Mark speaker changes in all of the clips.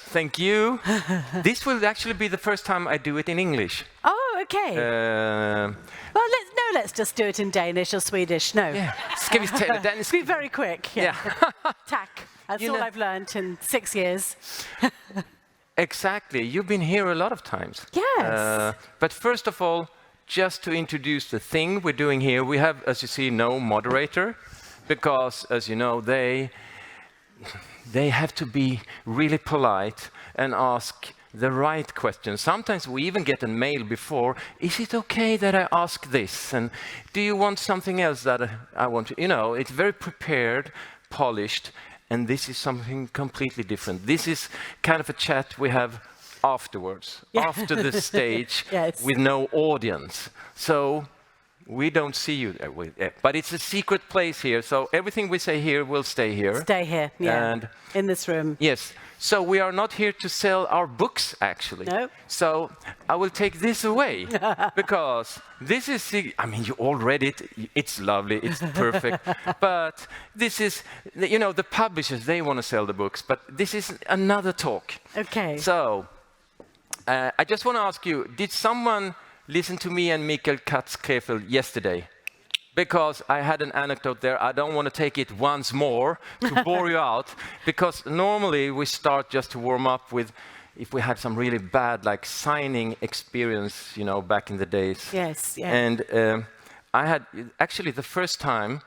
Speaker 1: thank you. This will actually be the first time I do it in English.
Speaker 2: Oh, okay. Well, let's just do it in Danish or Swedish. No.
Speaker 1: Yeah. Ska vi tala dansk?
Speaker 2: Be very quick. Yeah. Tack. That's
Speaker 1: You
Speaker 2: all
Speaker 1: know-
Speaker 2: I've learned in 6 years.
Speaker 1: Exactly. You've been here a lot of times.
Speaker 2: Yes.
Speaker 1: But first of all, just to introduce the thing we're doing here, we have, as you see, no moderator, because, as you know, they have to be really polite and ask the right questions. Sometimes we even get a mail before, is it okay that I ask this? And do you want something else that I want to? You know, it's very prepared, polished, and this is something completely different. This is kind of a chat we have afterwards, after the stage,
Speaker 2: Yes.
Speaker 1: with no audience. So we don't see you there, but it's a secret place here, so everything we say here will stay here.
Speaker 2: Stay here. Yeah.
Speaker 1: And
Speaker 2: in this room.
Speaker 1: yes, so we are not here to sell our books, actually.
Speaker 2: No.
Speaker 1: So I will take this away, because this is, I mean, you all read it, it's lovely, it's perfect, but this is, you know, the publishers, they want to sell the books, but this is another talk.
Speaker 2: Okay.
Speaker 1: So, I just want to ask you, did someone listen to me and Mikael Katz-Krefeld yesterday? Because I had an anecdote there. I don't want to take it once more to bore you out, because normally we start just to warm up with, if we had some really bad, like, signing experience, you know, back in the days.
Speaker 2: Yes, yeah.
Speaker 1: And I had, actually the first time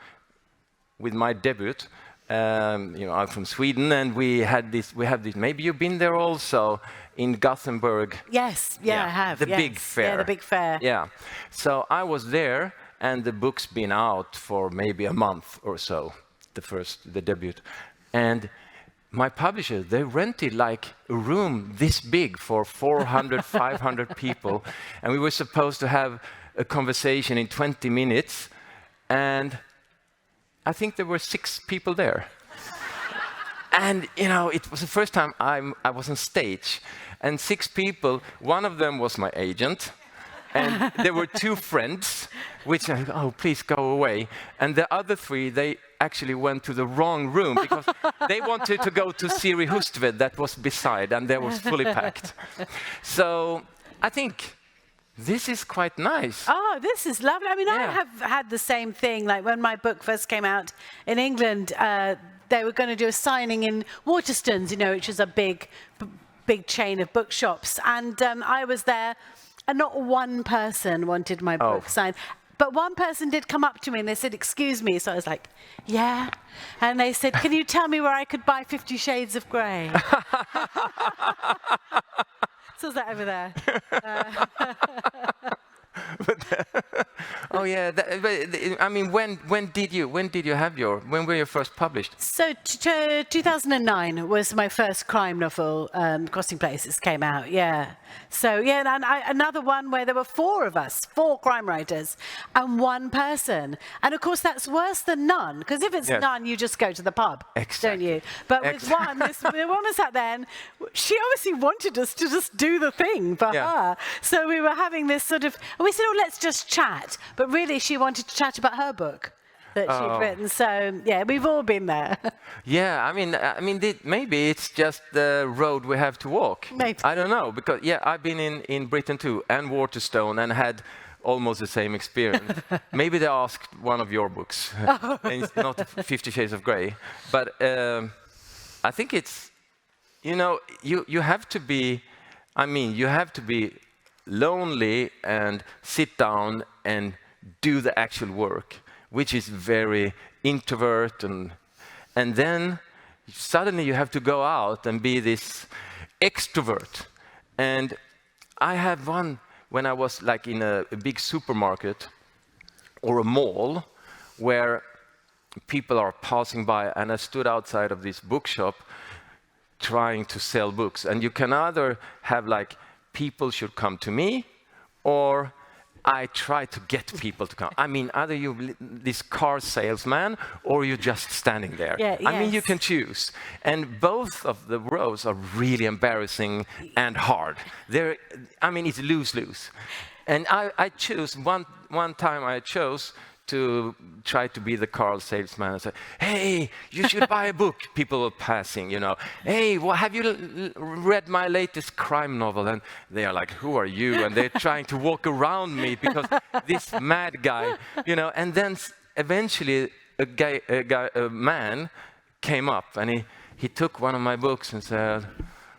Speaker 1: with my debut, you know, I'm from Sweden, and we have this, maybe you've been there also, in Gothenburg.
Speaker 2: Yes, yeah, I have.
Speaker 1: The
Speaker 2: yes.
Speaker 1: big fair.
Speaker 2: Yeah, the big fair.
Speaker 1: Yeah. So I was there, and the book's been out for maybe a month or so, the debut. And my publisher, they rented like a room this big for 400, 500 people. And we were supposed to have a conversation in 20 minutes. And I think there were 6 people there. And, you know, it was the first time I was on stage. And 6 people, one of them was my agent. And there were 2 friends, which I, oh, please go away. And the other 3, they actually went to the wrong room, because they wanted to go to Siri Hustved that was beside, and that was fully packed. So I think this is quite nice.
Speaker 2: Oh, this is lovely. I mean, I
Speaker 1: Yeah.
Speaker 2: have had the same thing. Like when my book first came out in England, they were going to do a signing in Waterstones, you know, which is a big chain of bookshops. And I was there, and not one person wanted my book signed. But one person did come up to me and they said, "Excuse me." So I was like, "Yeah." And they said, "Can you tell me where I could buy 50 Shades of Grey?" So is that over there?
Speaker 1: Oh yeah, I mean, when were you first published?
Speaker 2: So 2009 was my first crime novel. Crossing Places came out. Yeah. So yeah, and another one where there were 4 of us, 4 crime writers, and 1 person. And of course, that's worse than none, because if it's none, you just go to the pub, don't you? But with one, the woman sat there, and she obviously wanted us to just do the thing for her. So we were having this sort of, and we said, "Oh, let's just chat." But really, she wanted to chat about her book that she'd written. So yeah, we've all been there.
Speaker 1: Yeah, I mean, maybe it's just the road we have to walk.
Speaker 2: Maybe.
Speaker 1: I don't know, because I've been in Britain too, and Waterstone, and had almost the same experience. Maybe they asked one of your books, and it's not 50 Shades of Grey. But I think it's, you know, you have to be, you have to be lonely and sit down and do the actual work, which is very introvert, and then suddenly you have to go out and be this extrovert. And I had one when I was like in a big supermarket or a mall where people are passing by, and I stood outside of this bookshop trying to sell books. And you can either have like, people should come to me, or I try to get people to come. I mean, either you're this car salesman, or you're just standing there. I mean, you can choose. And both of the rows are really embarrassing and hard. It's lose-lose. And I choose, one time I chose to try to be the car salesman and say, hey, you should buy a book. People were passing, you know. Hey, well, have you read my latest crime novel? And they are like, who are you? And they're trying to walk around me because this mad guy, you know. And then eventually a man came up and he took one of my books and said,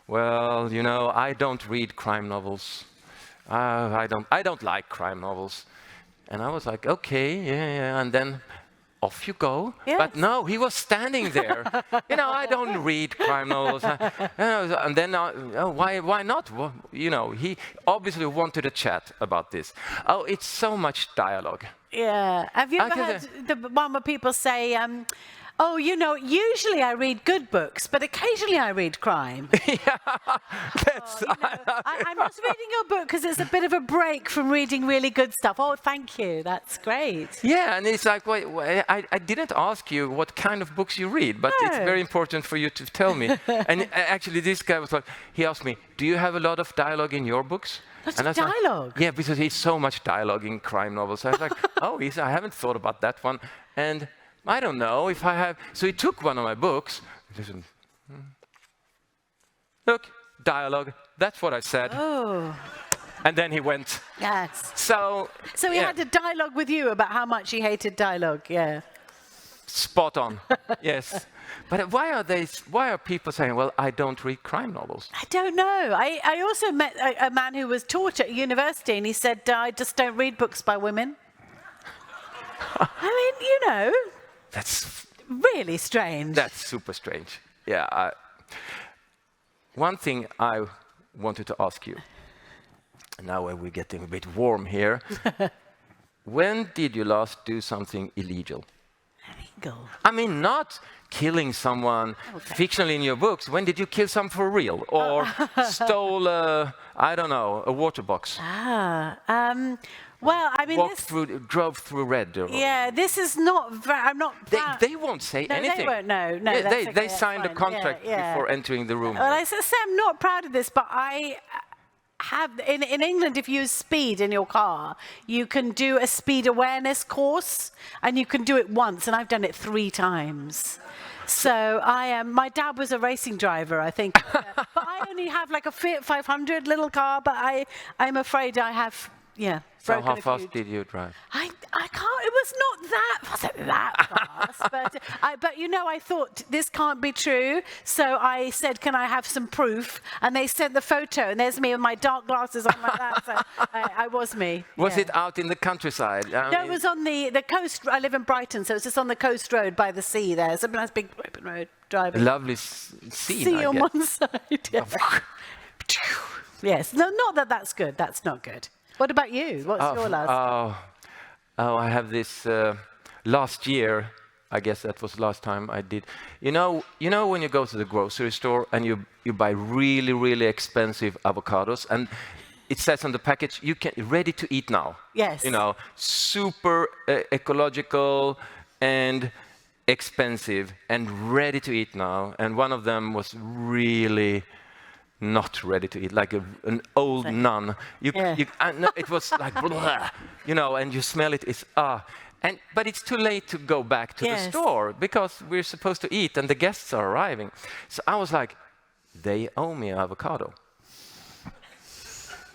Speaker 1: well, you know, I don't read crime novels. I don't like crime novels. And I was like, okay, yeah, and then off you go.
Speaker 2: Yes.
Speaker 1: But no, he was standing there. You know, I don't read crime novels. And then, why not? Well, you know, he obviously wanted to chat about this. Oh, it's so much dialogue.
Speaker 2: Yeah. Have you ever heard the one where people say, oh, you know, usually I read good books, but occasionally I read crime.
Speaker 1: Yeah, that's...
Speaker 2: I'm just reading your book because it's a bit of a break from reading really good stuff. Oh, thank you. That's great.
Speaker 1: Yeah, and it's like, wait, I didn't ask you what kind of books you read, but it's very important for you to tell me. And actually, this guy was like, he asked me, do you have a lot of dialogue in your books?
Speaker 2: Lots of dialogue?
Speaker 1: Like, yeah, because he's so much dialogue in crime novels. I was like, oh, I haven't thought about that one. And I don't know if I have. So he took one of my books. Listen, look, dialogue. That's what I said.
Speaker 2: Oh.
Speaker 1: And then he went.
Speaker 2: Yes.
Speaker 1: So
Speaker 2: he had a dialogue with you about how much he hated dialogue. Yeah.
Speaker 1: Spot on. Yes. But why are people saying, well, I don't read crime novels?
Speaker 2: I don't know. I also met a man who was taught at university, and he said, I just don't read books by women. I mean, you know.
Speaker 1: That's
Speaker 2: really strange.
Speaker 1: That's super strange. Yeah. One thing I wanted to ask you, now we're getting a bit warm here. When did you last do something illegal?
Speaker 2: Illegal?
Speaker 1: I mean, not killing someone fictionally in your books. When did you kill someone for real? Or stole, I don't know, a water box?
Speaker 2: Well, I mean,
Speaker 1: drove through red.
Speaker 2: Yeah, this is not. I'm not.
Speaker 1: They won't say anything.
Speaker 2: They won't. No.
Speaker 1: Yeah, they signed a contract before entering the room.
Speaker 2: Well, I say I'm not proud of this, but I have in England. If you use speed in your car, you can do a speed awareness course, and you can do it once, and I've done it 3 times. So I am. My dad was a racing driver, I think, but I only have like a Fiat 500 little car. But I'm afraid I have. Yeah.
Speaker 1: So how fast did you drive?
Speaker 2: I can't. It wasn't that fast. But you know, I thought this can't be true. So I said, "Can I have some proof?" And they sent the photo, and there's me with my dark glasses on like that. So I was me.
Speaker 1: Was it out in the countryside?
Speaker 2: No, it was on the coast. I live in Brighton, so it's just on the coast road by the sea. There, it's a nice big open road driving.
Speaker 1: Lovely scene.
Speaker 2: Sea on one side. Yeah. Yes. No, not that. That's good. That's not good. What about you? What's your last?
Speaker 1: I have this last year. I guess that was the last time I did. You know when you go to the grocery store and you buy really, really expensive avocados, and it says on the package, you can ready to eat now.
Speaker 2: Yes.
Speaker 1: You know, super ecological and expensive and ready to eat now. And one of them was really not ready to eat, like an old nun. No, it was like, blah, you know, and you smell it. It's but it's too late to go back to the store because we're supposed to eat and the guests are arriving. So I was like, they owe me avocado.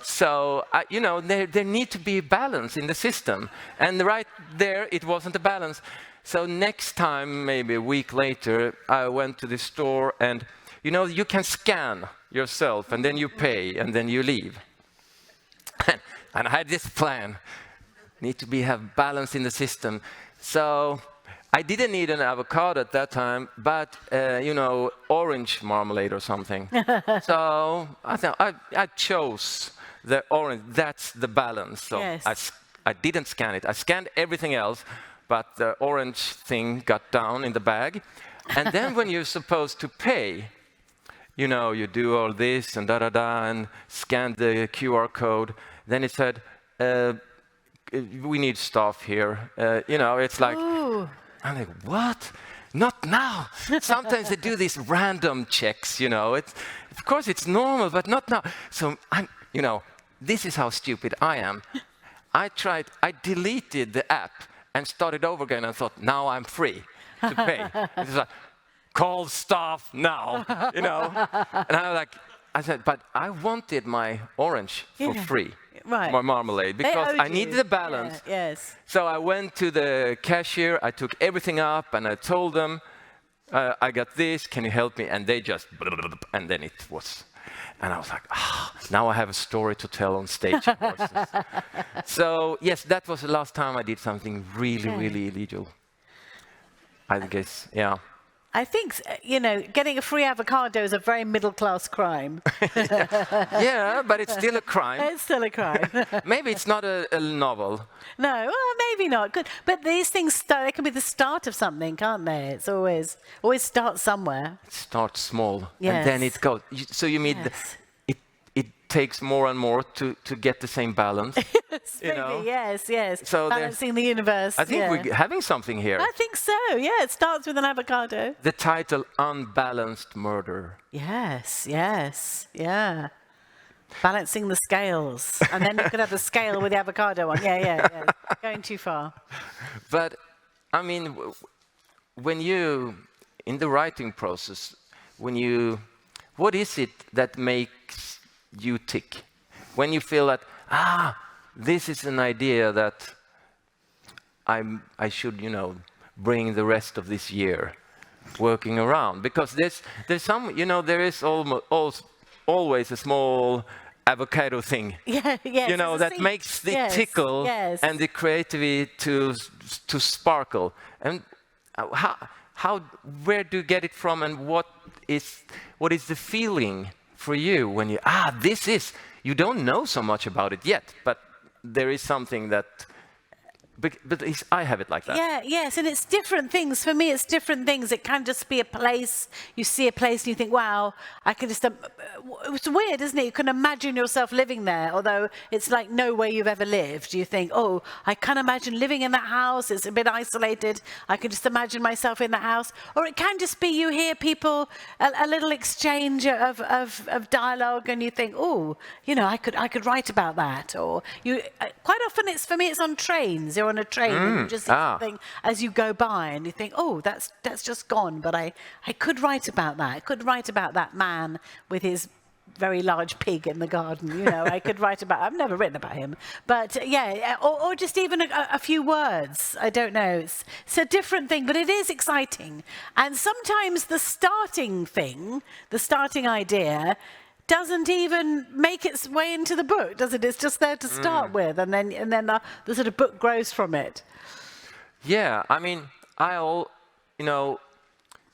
Speaker 1: So you know, there need to be a balance in the system, and right there it wasn't a balance. So next time, maybe a week later, I went to the store and. You know, you can scan yourself, and then you pay, and then you leave. And I had this plan. Need to have balance in the system. So I didn't need an avocado at that time, but, you know, orange marmalade or something. So I thought I chose the orange. That's the balance. So I didn't scan it. I scanned everything else, but the orange thing got down in the bag. And then when you're supposed to pay, you know, you do all this and and scan the QR code. Then it said, we need staff here. You know, it's like, I'm like, what? Not now. Sometimes they do these random checks, you know. Of course, it's normal, but not now. So, you know, this is how stupid I am. I deleted the app and started over again and thought, now I'm free to pay. It's like, call staff now, you know. And I said, but I wanted my orange for free, my marmalade, because I needed the balance.
Speaker 2: Yeah, yes.
Speaker 1: So I went to the cashier, I took everything up, and I told them, I got this, can you help me? And they just, and then it was, and I was like, now I have a story to tell on stage. So yes, that was the last time I did something really, really illegal. I guess, yeah.
Speaker 2: I think, you know, getting a free avocado is a very middle-class crime.
Speaker 1: Yeah, but it's still a crime.
Speaker 2: It's still a crime.
Speaker 1: Maybe it's not a novel.
Speaker 2: No, well, maybe not. Good. But these things start, they can be the start of something, can't they? It's always starts somewhere.
Speaker 1: It starts small,
Speaker 2: Yes.
Speaker 1: and then it goes. So you mean it takes more and more to get the same balance. You know?
Speaker 2: Yes, yes.
Speaker 1: So
Speaker 2: balancing the universe.
Speaker 1: I think we're having something here.
Speaker 2: I think so. Yeah, it starts with an avocado.
Speaker 1: The title, Unbalanced Murder.
Speaker 2: Yes, yes, yeah. Balancing the scales, and then you could have the scale with the avocado on. Yeah. Going too far.
Speaker 1: But I mean, when you in the writing process, what is it that makes you tick? When you feel that, this is an idea that I should, you know, bring the rest of this year working around. Because there's some, you know, there is always a small avocado thing,
Speaker 2: Yes,
Speaker 1: you know, that makes the tickle and the creativity to sparkle. And where do you get it from, and what is the feeling for you when you, you don't know so much about it yet, but there is something that, but I have it like that.
Speaker 2: Yeah, yes, and it's different things. For me, it's different things. It can just be a place. You see a place and you think, wow, I can just, it's weird, isn't it? You can imagine yourself living there, although it's like nowhere you've ever lived. You think, oh, I can imagine living in that house. It's a bit isolated. I can just imagine myself in that house. Or it can just be you hear people, a little exchange of dialogue, and you think, oh, you know, I could write about that. Or you, quite often for me, it's on trains. You're on a train and you just see something as you go by and you think, oh, that's just gone, but I could write about that. I could write about that man with his very large pig in the garden, you know. I could write about, I've never written about him, but yeah, or just even a few words. I don't know, it's a different thing, but it is exciting. And sometimes the starting idea doesn't even make its way into the book, does it? It's just there to start with, and then the sort of book grows from it.
Speaker 1: Yeah, I mean, you know,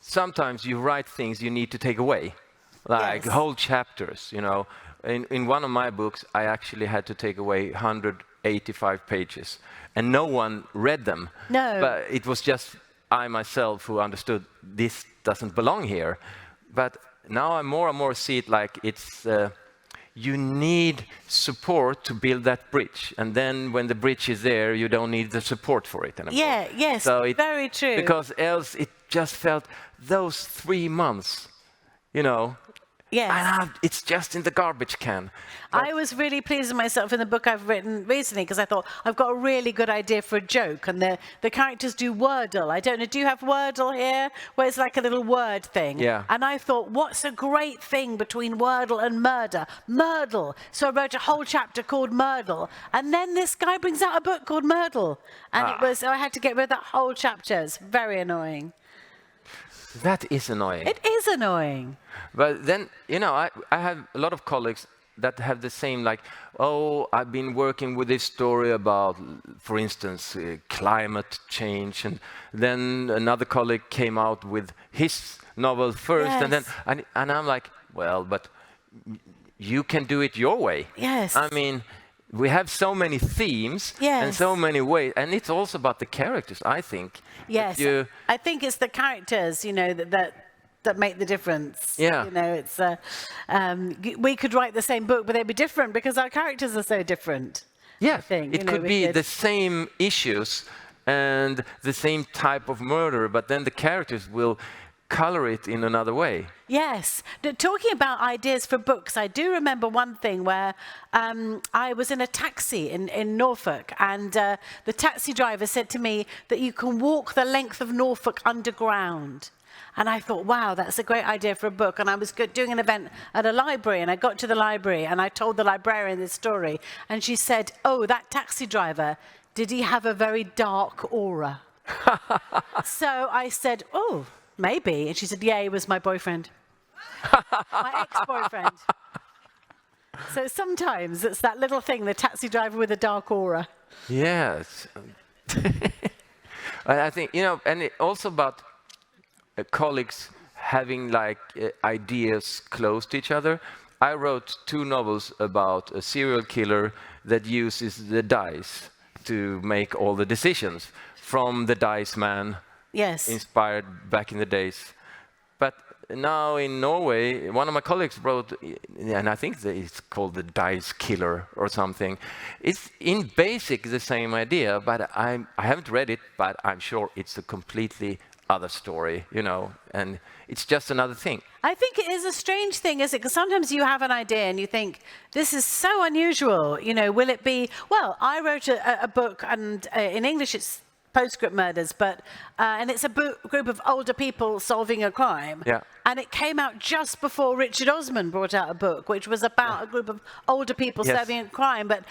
Speaker 1: sometimes you write things you need to take away, like whole chapters, you know. In one of my books, I actually had to take away 185 pages, and no one read them.
Speaker 2: No.
Speaker 1: But it was just I myself who understood this doesn't belong here. But now I more and more see it like it's, you need support to build that bridge. And then when the bridge is there, you don't need the support for it anymore.
Speaker 2: Yeah, yes, so very true.
Speaker 1: Because else it just felt those 3 months, you know, and it's just in the garbage can.
Speaker 2: I was really pleased with myself in the book I've written recently because I thought I've got a really good idea for a joke, and the characters do Wordle. I don't know, do you have Wordle here? Where it's like a little word thing.
Speaker 1: Yeah.
Speaker 2: And I thought, what's a great thing between Wordle and murder? Myrtle. So I wrote a whole chapter called Myrtle. And then this guy brings out a book called Myrtle. And I had to get rid of that whole chapter. It's very annoying.
Speaker 1: That is annoying.
Speaker 2: It is annoying.
Speaker 1: But then, you know, I have a lot of colleagues that have the same, like, oh, I've been working with this story about, for instance, climate change. And then another colleague came out with his novel first.
Speaker 2: Yes.
Speaker 1: And I'm like, well, but you can do it your way.
Speaker 2: Yes.
Speaker 1: I mean, we have so many themes and so many ways. And it's also about the characters, I think.
Speaker 2: Yes, I think it's the characters, you know, that make the difference.
Speaker 1: Yeah.
Speaker 2: You know, it's we could write the same book, but they'd be different because our characters are so different.
Speaker 1: Yeah, it could be the same issues and the same type of murder, but then the characters will color it in another way.
Speaker 2: Yes. Talking about ideas for books, I do remember one thing where I was in a taxi in Norfolk, and the taxi driver said to me that you can walk the length of Norfolk underground. And I thought, wow, that's a great idea for a book. And I was doing an event at a library, and I got to the library, and I told the librarian this story. And she said, oh, that taxi driver, did he have a very dark aura? So I said, oh, maybe. And she said, yeah, he was my boyfriend. My ex-boyfriend. So sometimes it's that little thing, the taxi driver with a dark aura.
Speaker 1: Yes. I think, you know, and also about colleagues having like ideas close to each other. I wrote 2 novels about a serial killer that uses the dice to make all the decisions, from the Dice Man,
Speaker 2: yes,
Speaker 1: inspired back in the days. But now in Norway, one of my colleagues wrote, and I think it's called the Dice Killer or something. It's in basic the same idea, but I haven't read it, but I'm sure it's a completely other story, you know, and it's just another thing.
Speaker 2: I think it is a strange thing, isn't it? Because sometimes you have an idea and you think, this is so unusual, you know, will it be... Well, I wrote a book, and in English it's Postscript Murders, but and it's a group of older people solving a crime.
Speaker 1: Yeah.
Speaker 2: And it came out just before Richard Osman brought out a book, which was about a group of older people solving a crime. But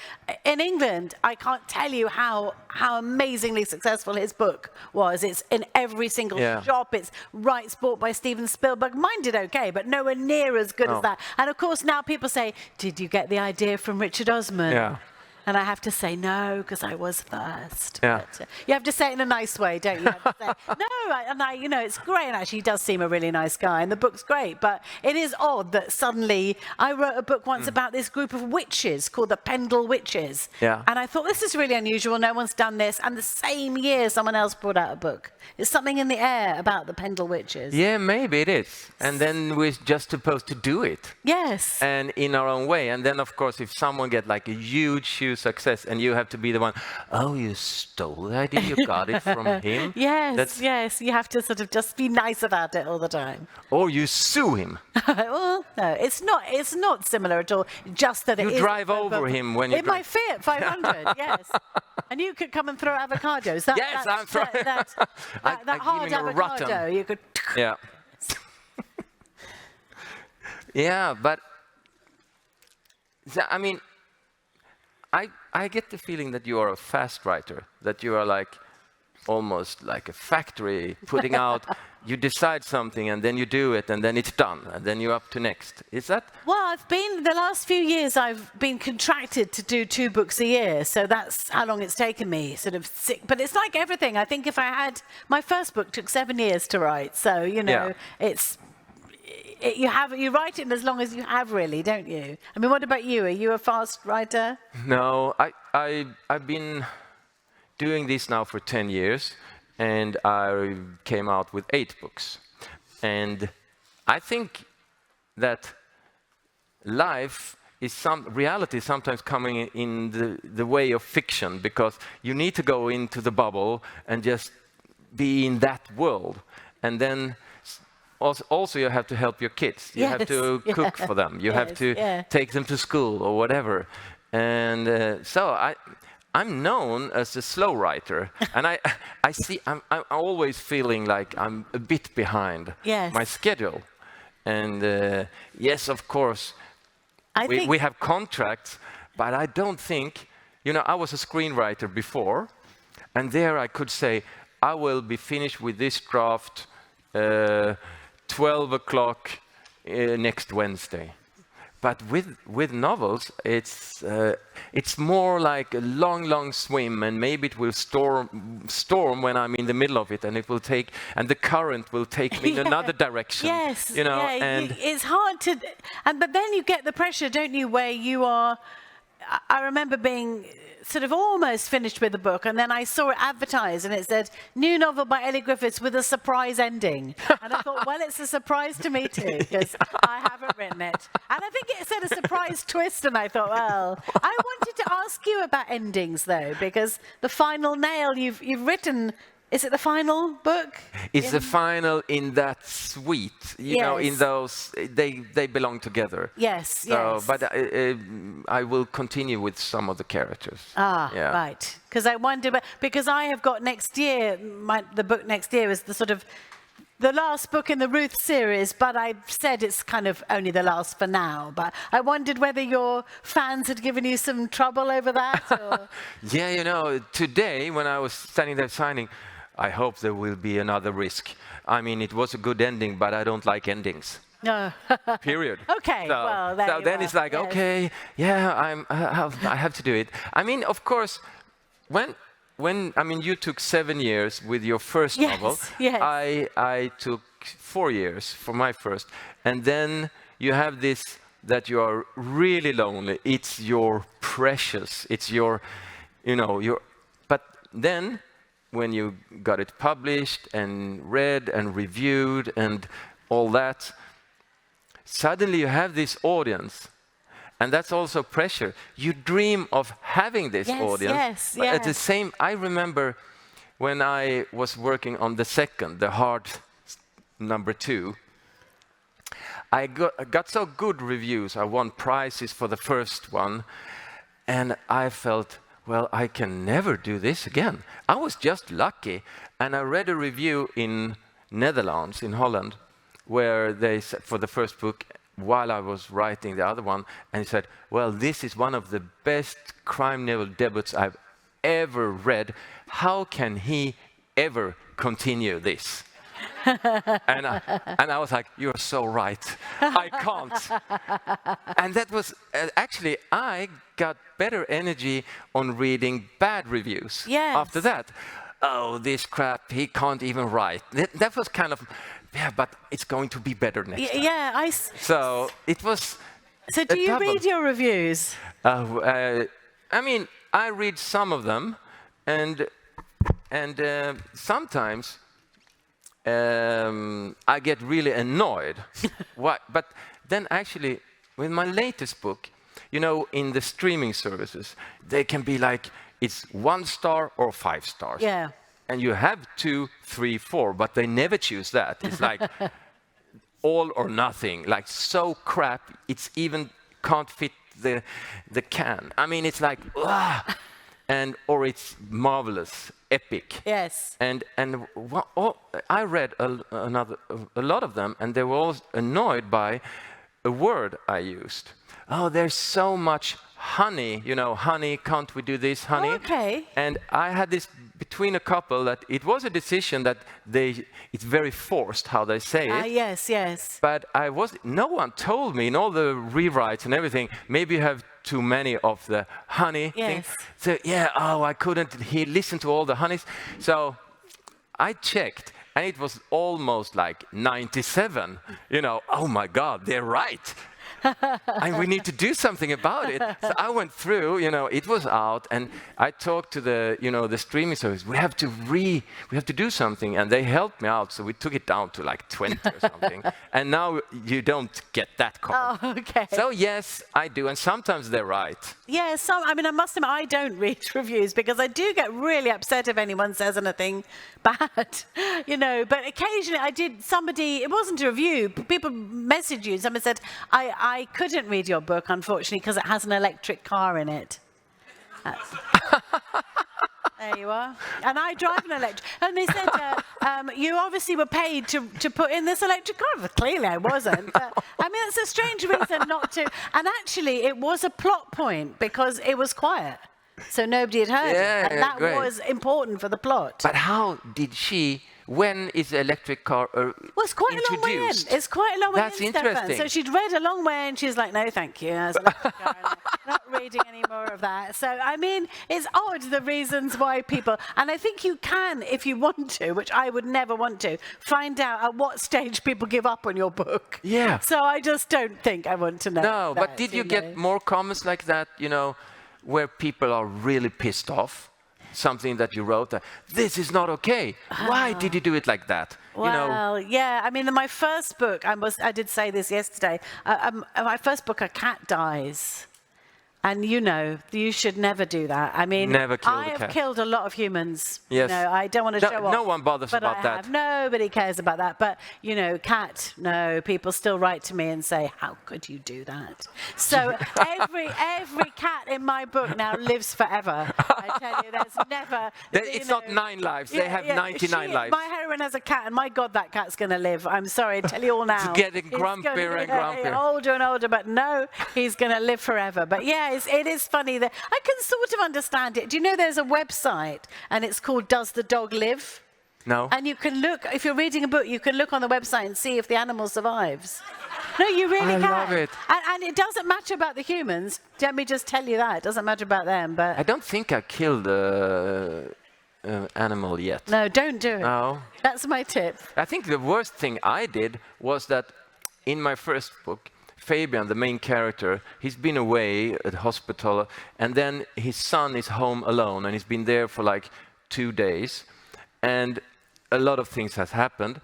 Speaker 2: in England, I can't tell you how amazingly successful his book was. It's in every single shop. It's rights bought by Steven Spielberg. Mine did okay, but nowhere near as good as that. And of course, now people say, did you get the idea from Richard Osman?
Speaker 1: Yeah.
Speaker 2: And I have to say no, because I was first.
Speaker 1: Yeah.
Speaker 2: But, you have to say it in a nice way, don't you? You have to say, no, you know, it's great. And actually, he does seem a really nice guy, and the book's great. But it is odd that suddenly, I wrote a book once about this group of witches called the Pendle Witches.
Speaker 1: Yeah.
Speaker 2: And I thought, this is really unusual. No one's done this. And the same year, someone else brought out a book. There's something in the air about the Pendle Witches.
Speaker 1: Yeah, maybe it is. And then we're just supposed to do it.
Speaker 2: Yes.
Speaker 1: And in our own way. And then, of course, if someone gets like a huge success, and you have to be the one, oh, you stole the idea, you got it from him.
Speaker 2: Yes, you have to sort of just be nice about it all the time.
Speaker 1: Or you sue him.
Speaker 2: Well, no, it's not similar at all. Just that
Speaker 1: you
Speaker 2: it is.
Speaker 1: drive over him when you.
Speaker 2: In my Fiat 500, yes. And you could come and throw avocados.
Speaker 1: Yes, I'm throwing.
Speaker 2: That hard avocado, you could.
Speaker 1: Yeah. Yeah, but I mean, I get the feeling that you are a fast writer, that you are like almost like a factory putting out, you decide something and then you do it and then it's done and then you're up to next. Is that?
Speaker 2: Well, the last few years I've been contracted to do 2 books a year, so that's how long it's taken me, sort of sick. But it's like everything. I think if I had, my first book took 7 years to write, so, you know, you write it as long as you have, really, don't you? I mean, what about you? Are you a fast writer?
Speaker 1: No, I've been doing this now for 10 years, and I came out with 8 books. And I think that reality is sometimes coming in the way of fiction, because you need to go into the bubble and just be in that world. And then also you have to help your kids. You have to cook for them. You have to take them to school or whatever. And so I'm known as a slow writer, and I'm always feeling like I'm a bit behind my schedule. And yes, of course, we have contracts, but I don't think, you know, I was a screenwriter before, and there I could say, I will be finished with this draft 12 o'clock next Wednesday. But with novels, it's more like a long swim, and maybe it will storm when I'm in the middle of it, and the current will take me in another direction.
Speaker 2: Yes,
Speaker 1: you know, and
Speaker 2: it's hard to, but then you get the pressure, don't you, where you are. I remember being sort of almost finished with the book, and then I saw it advertised, and it said, new novel by Elly Griffiths with a surprise ending. And I thought, well, it's a surprise to me too, because I haven't written it. And I think it said a surprise twist, and I thought, well, I wanted to ask you about endings, though, because the final nail you've written is it the final book?
Speaker 1: It's the final in that suite, you know, in those, they belong together.
Speaker 2: Yes,
Speaker 1: so,
Speaker 2: yes.
Speaker 1: But I will continue with some of the characters.
Speaker 2: Ah, right. Because I wonder, because I have got next year, the book next year is the sort of the last book in the Ruth series, but I said it's kind of only the last for now. But I wondered whether your fans had given you some trouble over that. Or?
Speaker 1: Yeah, you know, today when I was standing there signing, I hope there will be another risk. I mean, it was a good ending, but I don't like endings.
Speaker 2: No.
Speaker 1: Period.
Speaker 2: Okay,
Speaker 1: so,
Speaker 2: well, there
Speaker 1: so
Speaker 2: you
Speaker 1: then
Speaker 2: are.
Speaker 1: it's like, okay, yeah, I have to do it. I mean, of course, when I mean, you took 7 years with your first novel.
Speaker 2: Yes.
Speaker 1: I took 4 years for my first, and then you have this that you are really lonely. It's your precious. It's your, you know, your. But then, when you got it published and read and reviewed and all that, suddenly you have this audience. And that's also pressure. You dream of having this audience.
Speaker 2: Yes,
Speaker 1: but at the same, I remember when I was working on the second, the hard number 2, I got so good reviews. I won prizes for the first one. And I felt, well, I can never do this again. I was just lucky. And I read a review in Netherlands, in Holland, where they said, for the first book, while I was writing the other one, and he said, well, this is one of the best crime novel debuts I've ever read. How can he ever continue this? and I was like, you're so right. I can't. And that was, actually, I got better energy on reading bad reviews after that. Oh, this crap, he can't even write. That was kind of, yeah, but it's going to be better next time.
Speaker 2: Yeah,
Speaker 1: So it was.
Speaker 2: So do you read your reviews?
Speaker 1: I mean, I read some of them, and sometimes I get really annoyed. Why? But then actually, with my latest book, you know, in the streaming services, they can be like, it's 1 star or 5 stars.
Speaker 2: Yeah.
Speaker 1: And you have 2, 3, 4, but they never choose that. It's like all or nothing, like so crap, it's even can't fit the can. I mean, it's like, or it's marvelous, epic.
Speaker 2: Yes.
Speaker 1: And I read a lot of them, and they were all annoyed by a word I used. Oh, there's so much honey, you know, honey, can't we do this, honey?
Speaker 2: Okay.
Speaker 1: And I had this between a couple that it was a decision that it's very forced how they say it.
Speaker 2: Yes, yes.
Speaker 1: But no one told me in all the rewrites and everything, maybe you have too many of the honey thing. So I couldn't listen to all the honeys. So I checked, and it was almost like 97. You know, oh my God, they're right. And we need to do something about it. So I went through, you know, it was out, and I talked to the streaming service. We have to do something, and they helped me out. So we took it down to like 20 or something. And now you don't get that call.
Speaker 2: Oh, okay.
Speaker 1: So yes, I do, and sometimes they're right.
Speaker 2: Yeah, I mean, I must admit, I don't read reviews because I do get really upset if anyone says anything bad, you know. But occasionally, it wasn't a review. People messaged you. Someone said, I couldn't read your book, unfortunately, because it has an electric car in it. There you are. And I drive an electric. And they said, you obviously were paid to put in this electric car. Well, clearly I wasn't. But, I mean, it's a strange reason not to. And actually, it was a plot point because it was quiet. So nobody had heard it. And that was important for the plot.
Speaker 1: But how did when is the electric car
Speaker 2: well, it's quite a long way in. It's quite a long way in,
Speaker 1: That's interesting.
Speaker 2: So she'd read a long way and she's like, no, thank you. I was like, not reading any more of that. So, I mean, it's odd, the reasons why people... And I think you can, if you want to, which I would never want to, find out at what stage people give up on your book.
Speaker 1: Yeah.
Speaker 2: So I just don't think I want to know.
Speaker 1: No, but did you get more comments like that, you know, where people are really pissed off? Something that you wrote, this is not okay. Why did you do it like that?
Speaker 2: Well,
Speaker 1: you know?
Speaker 2: Yeah, I mean, in my first book, I did say this yesterday, my first book, a cat dies. And you should never do that. I mean,
Speaker 1: Never kill
Speaker 2: I
Speaker 1: the
Speaker 2: have
Speaker 1: cat.
Speaker 2: killed a lot of humans.
Speaker 1: Yes.
Speaker 2: I don't want to show off.
Speaker 1: No one bothers
Speaker 2: but
Speaker 1: about
Speaker 2: I
Speaker 1: that.
Speaker 2: have. Nobody cares about that. But, cat, no. People still write to me and say, how could you do that? So every cat in my book now lives forever. I tell you, there's never...
Speaker 1: It's not 9 lives. They have 99 lives.
Speaker 2: My heroine has a cat, and my God, that cat's going to live. I'm sorry, I tell you all now.
Speaker 1: It's getting grumpier and grumpier.
Speaker 2: Older and older, but no, he's going to live forever. But yeah, it is funny that I can sort of understand it. Do you know there's a website, and it's called Does the Dog Live?
Speaker 1: No.
Speaker 2: And you can look, if you're reading a book, you can look on the website and see if the animal survives. No, you really can.
Speaker 1: I love it.
Speaker 2: And it doesn't matter about the humans. Let me just tell you that. It doesn't matter about them. But
Speaker 1: I don't think I killed animal yet.
Speaker 2: no, don't do it.
Speaker 1: No.
Speaker 2: That's my tip.
Speaker 1: I think the worst thing I did was that in my first book, Fabian, the main character, he's been away at hospital, and then his son is home alone, and he's been there for like 2 days, and a lot of things has happened,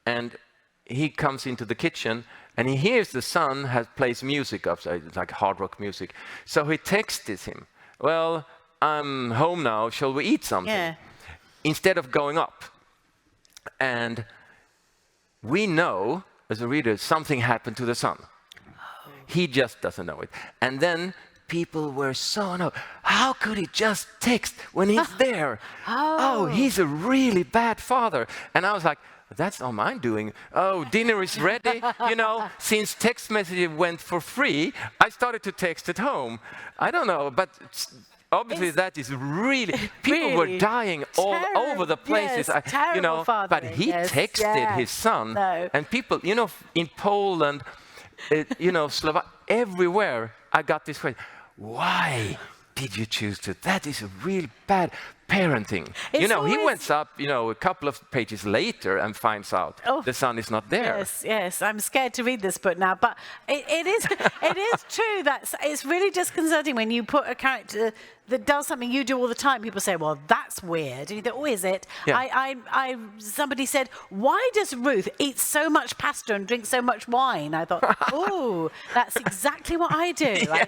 Speaker 1: and he comes into the kitchen, and he hears the son plays music upside, like hard rock music. So he texts him, well, I'm home now, shall we eat something?
Speaker 2: Yeah.
Speaker 1: Instead of going up. And we know, as a reader, something happened to the son. He just doesn't know it. And then people were so annoyed. How could he just text when he's there? Oh, he's a really bad father. And I was like, that's not mine doing. Oh, dinner is ready. Since text messaging went for free, I started to text at home. I don't know, but obviously that is really... People were dying all over the places.
Speaker 2: Yes, terrible fathering.
Speaker 1: But he texted his son.
Speaker 2: No.
Speaker 1: And people, in Poland, Slovakia, everywhere, I got this question. Why did you choose to? That is a really bad parenting. He went up, a couple of pages later and finds out the son is not there.
Speaker 2: Yes. I'm scared to read this book now, but it is true that it's really disconcerting when you put a character that does something you do all the time. People say, well, that's weird. And you think, oh, is it?
Speaker 1: Yeah.
Speaker 2: Somebody said, why does Ruth eat so much pasta and drink so much wine? I thought, oh, that's exactly what I do. Yeah.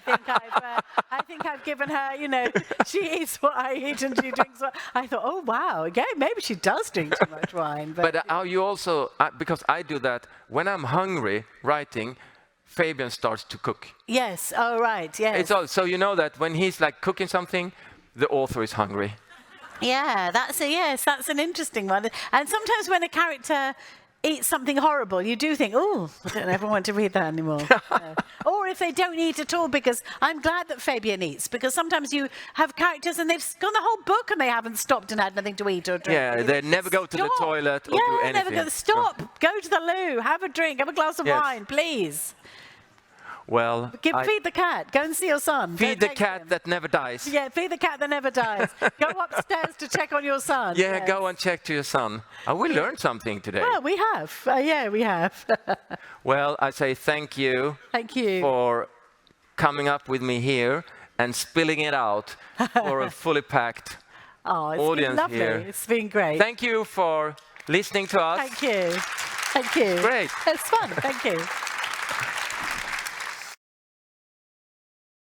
Speaker 2: I think I've given her, she eats what I eat and she drinks what... I thought, oh, wow, okay, maybe she does drink too much wine.
Speaker 1: But how you also, because I do that, when I'm hungry writing, Fabian starts to cook.
Speaker 2: Yes, oh, right, yes.
Speaker 1: It's all, so you know that when he's like cooking something, the author is hungry.
Speaker 2: Yeah, that's an interesting one. And sometimes when a character eats something horrible, you do think, oh, I don't ever want to read that anymore. Or if they don't eat at all, because I'm glad that Fabian eats, because sometimes you have characters and they've gone the whole book and they haven't stopped and had nothing to eat or drink.
Speaker 1: Yeah, they never go to the toilet or do anything.
Speaker 2: Never go. Stop, go to the loo, have a drink, have a glass of wine, please.
Speaker 1: Well,
Speaker 2: feed the cat. Go and see your son.
Speaker 1: Feed the cat that never dies.
Speaker 2: Yeah, feed the cat that never dies. Go upstairs to check on your son.
Speaker 1: Yeah,
Speaker 2: yes.
Speaker 1: Go and check to your son. We learned something today.
Speaker 2: Well, we have. We have.
Speaker 1: Well, I say thank you.
Speaker 2: Thank you.
Speaker 1: For coming up with me here and spilling it out for a fully packed audience
Speaker 2: been lovely.
Speaker 1: Here.
Speaker 2: It's been great.
Speaker 1: Thank you for listening to us.
Speaker 2: Thank you. Thank you.
Speaker 1: Great.
Speaker 2: It's fun. Thank you.